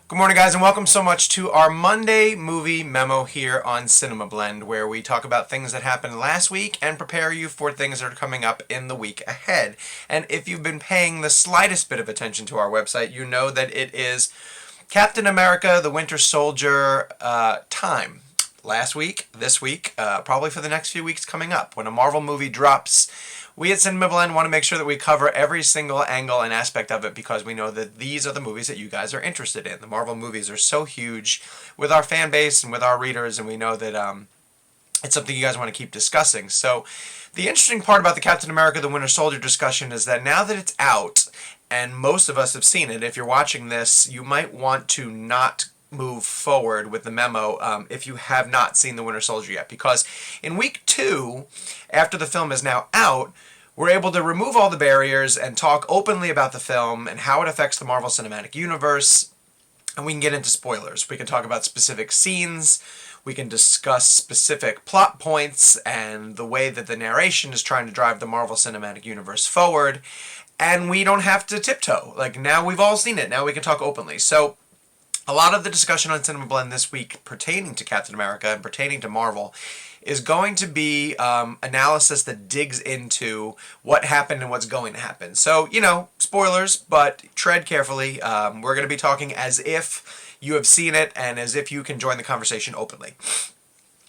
Good morning, guys, and welcome so much to our Monday movie memo here on Cinema Blend, where we talk about things that happened last week and prepare you for things that are coming up in the week ahead. And if you've been paying the slightest bit of attention to our website, you know that it is Captain America, the Winter Soldier time. Last week, this week, probably for the next few weeks coming up. When a Marvel movie drops, we at Cinema Blend want to make sure that we cover every single angle and aspect of it because we know that these are the movies that you guys are interested in. The Marvel movies are so huge with our fan base and with our readers, and we know that it's something you guys want to keep discussing. So the interesting part about the Captain America, the Winter Soldier discussion is that now that it's out, and most of us have seen it, if you're watching this, you might want to not move forward with the memo if you have not seen the Winter Soldier yet, because in week 2, after the film is now out, we're able to remove all the barriers and talk openly about the film and how it affects the Marvel Cinematic Universe, and we can get into spoilers. We can talk about specific scenes, we can discuss specific plot points and the way that the narration is trying to drive the Marvel Cinematic Universe forward, and we don't have to tiptoe. Like, now we've all seen it, now we can talk openly. So a lot of the discussion on Cinema Blend this week pertaining to Captain America and pertaining to Marvel is going to be analysis that digs into what happened and what's going to happen. So, spoilers, but tread carefully. We're going to be talking as if you have seen it and as if you can join the conversation openly.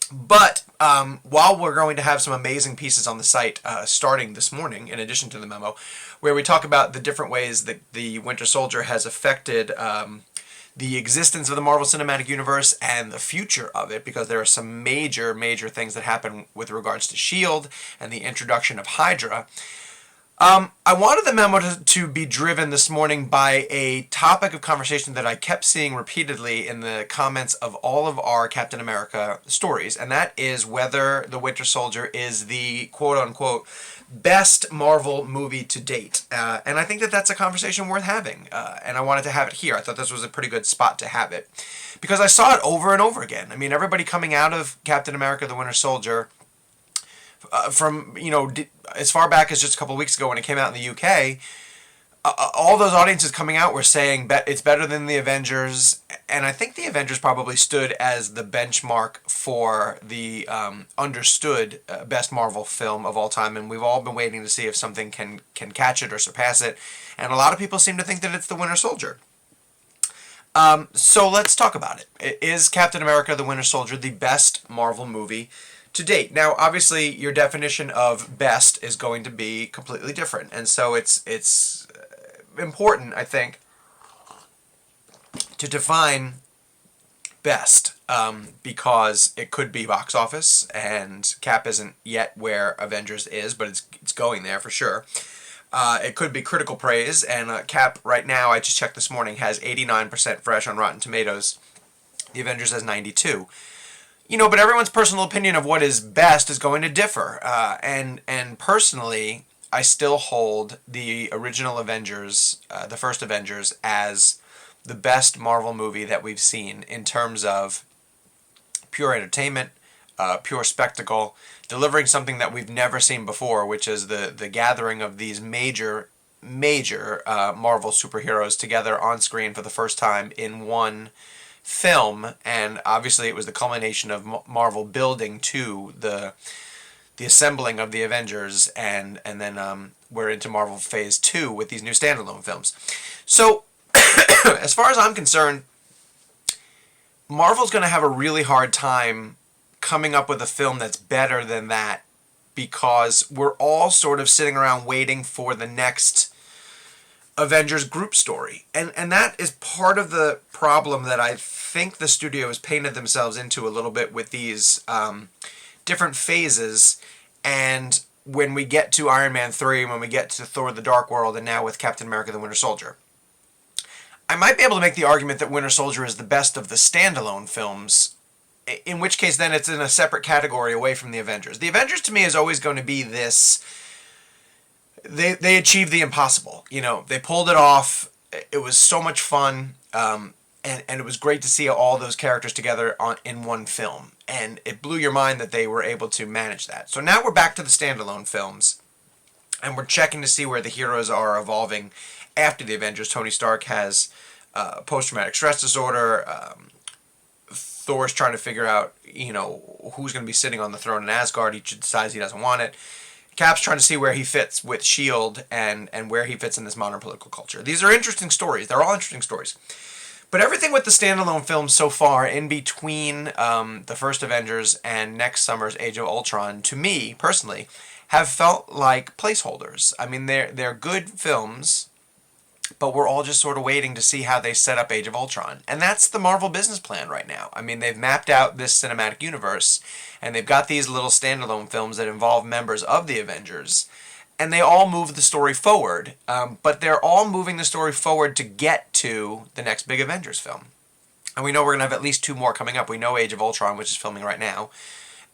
But while we're going to have some amazing pieces on the site starting this morning, in addition to the memo, where we talk about the different ways that the Winter Soldier has affected the existence of the Marvel Cinematic Universe and the future of it, because there are some major things that happen with regards to S.H.I.E.L.D. and the introduction of Hydra. I wanted the memo to be driven this morning by a topic of conversation that I kept seeing repeatedly in the comments of all of our Captain America stories, and that is whether The Winter Soldier is the quote-unquote best Marvel movie to date. And I think that that's a conversation worth having, and I wanted to have it here. I thought this was a pretty good spot to have it, because I saw it over and over again. I mean, everybody coming out of Captain America, the Winter Soldier, from, as far back as just a couple of weeks ago when it came out in the UK, all those audiences coming out were saying it's better than the Avengers, and I think the Avengers probably stood as the benchmark for the understood best Marvel film of all time, and we've all been waiting to see if something can catch it or surpass it, and a lot of people seem to think that it's the Winter Soldier. So let's talk about it. Is Captain America the Winter Soldier the best Marvel movie to date? Now, obviously, your definition of best is going to be completely different, and so it's important, I think, to define best, because it could be box office, and Cap isn't yet where Avengers is, but it's going there for sure. It could be critical praise, and Cap right now, I just checked this morning, has 89% fresh on Rotten Tomatoes. The Avengers has 92%. But everyone's personal opinion of what is best is going to differ, and personally, I still hold the original Avengers, the first Avengers, as the best Marvel movie that we've seen in terms of pure entertainment, pure spectacle, delivering something that we've never seen before, which is the gathering of these major Marvel superheroes together on screen for the first time in one film. And obviously it was the culmination of Marvel building to the assembling of the Avengers, and then we're into Marvel Phase 2 with these new standalone films. So, as far as I'm concerned, Marvel's going to have a really hard time coming up with a film that's better than that, because we're all sort of sitting around waiting for the next Avengers group story. And that is part of the problem that I think the studio has painted themselves into a little bit with these different phases. And when we get to Iron Man 3, when we get to Thor the Dark World, and now with Captain America the Winter Soldier, I might be able to make the argument that Winter Soldier is the best of the standalone films, in which case then it's in a separate category away from the Avengers. The Avengers to me is always going to be this, they achieved the impossible. They pulled it off. It was so much fun. And it was great to see all those characters together in one film. And it blew your mind that they were able to manage that. So now we're back to the standalone films, and we're checking to see where the heroes are evolving after the Avengers. Tony Stark has post-traumatic stress disorder. Thor's trying to figure out, who's going to be sitting on the throne in Asgard. He decides he doesn't want it. Cap's trying to see where he fits with S.H.I.E.L.D. and where he fits in this modern political culture. These are interesting stories. They're all interesting stories. But everything with the standalone films so far, in between the first Avengers and next summer's Age of Ultron, to me, personally, have felt like placeholders. I mean, they're good films, but we're all just sort of waiting to see how they set up Age of Ultron. And that's the Marvel business plan right now. I mean, they've mapped out this cinematic universe, and they've got these little standalone films that involve members of the Avengers, and they all move the story forward, but they're all moving the story forward to get to the next big Avengers film. And we know we're going to have at least 2 more coming up. We know Age of Ultron, which is filming right now.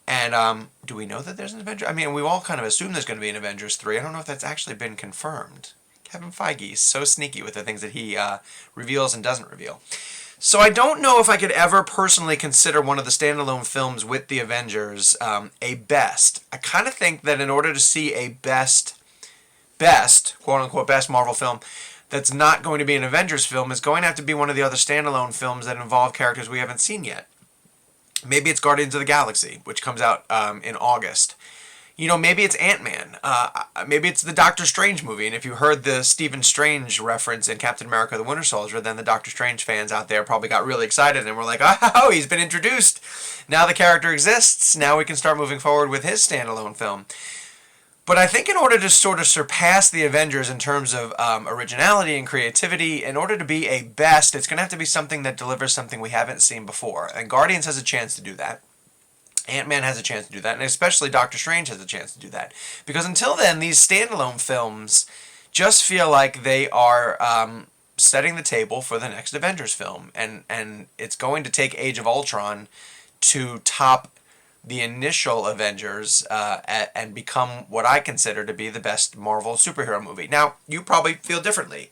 And do we know that there's an Avengers? I mean, we all kind of assume there's going to be an Avengers 3. I don't know if that's actually been confirmed. Kevin Feige is so sneaky with the things that he reveals and doesn't reveal. So I don't know if I could ever personally consider one of the standalone films with the Avengers a best. I kind of think that in order to see a best, quote-unquote, best Marvel film that's not going to be an Avengers film is going to have to be one of the other standalone films that involve characters we haven't seen yet. Maybe it's Guardians of the Galaxy, which comes out in August. Maybe it's Ant-Man. Maybe it's the Doctor Strange movie. And if you heard the Stephen Strange reference in Captain America the Winter Soldier, then the Doctor Strange fans out there probably got really excited and were like, oh, he's been introduced. Now the character exists. Now we can start moving forward with his standalone film. But I think in order to sort of surpass the Avengers in terms of originality and creativity, in order to be a best, it's going to have to be something that delivers something we haven't seen before. And Guardians has a chance to do that. Ant-Man has a chance to do that, and especially Doctor Strange has a chance to do that. Because until then, these standalone films just feel like they are setting the table for the next Avengers film. And it's going to take Age of Ultron to top the initial Avengers and become what I consider to be the best Marvel superhero movie. Now, you probably feel differently.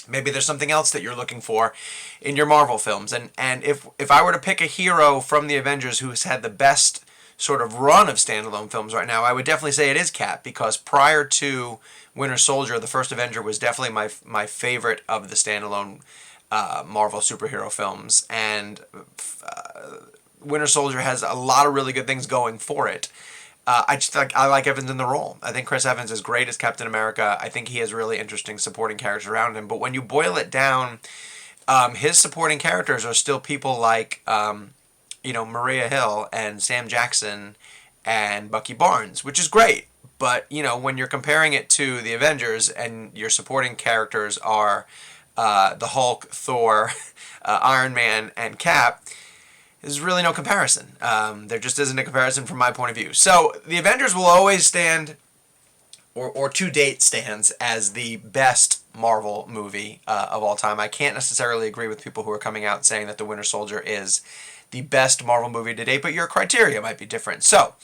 Maybe there's something else that you're looking for in your Marvel films. And if I were to pick a hero from the Avengers who's had the best sort of run of standalone films right now, I would definitely say it is Cap, because prior to Winter Soldier, the first Avenger was definitely my favorite of the standalone Marvel superhero films. And Winter Soldier has a lot of really good things going for it. I like Evans in the role. I think Chris Evans is great as Captain America. I think he has really interesting supporting characters around him. But when you boil it down, his supporting characters are still people like, Maria Hill and Sam Jackson and Bucky Barnes, which is great. But, when you're comparing it to the Avengers and your supporting characters are the Hulk, Thor, Iron Man, and Cap, there's really no comparison. There just isn't a comparison from my point of view. So the Avengers will always stand, or to date stands, as the best Marvel movie of all time. I can't necessarily agree with people who are coming out saying that The Winter Soldier is the best Marvel movie to date, but your criteria might be different. So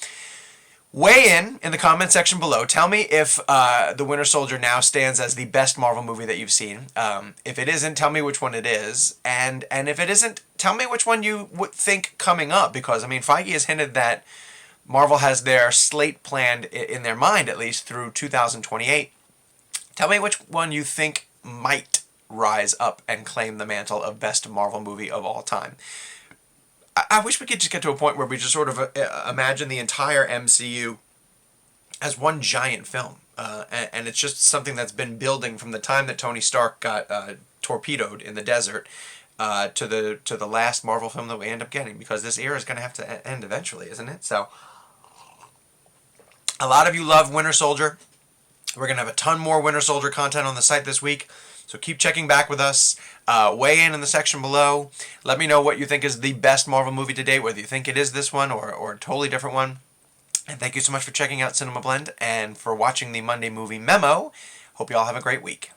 weigh in the comment section below. Tell me if The Winter Soldier now stands as the best Marvel movie that you've seen. If it isn't, tell me which one it is. And if it isn't, tell me which one you would think coming up. Because, Feige has hinted that Marvel has their slate planned, in their mind at least, through 2028. Tell me which one you think might rise up and claim the mantle of best Marvel movie of all time. I wish we could just get to a point where we just sort of imagine the entire MCU as one giant film. And it's just something that's been building from the time that Tony Stark got torpedoed in the desert to the last Marvel film that we end up getting. Because this era is going to have to end eventually, isn't it? So, a lot of you love Winter Soldier. We're going to have a ton more Winter Soldier content on the site this week. So keep checking back with us. Weigh in the section below. Let me know what you think is the best Marvel movie to date, whether you think it is this one or a totally different one. And thank you so much for checking out Cinema Blend and for watching the Monday movie Memo. Hope you all have a great week.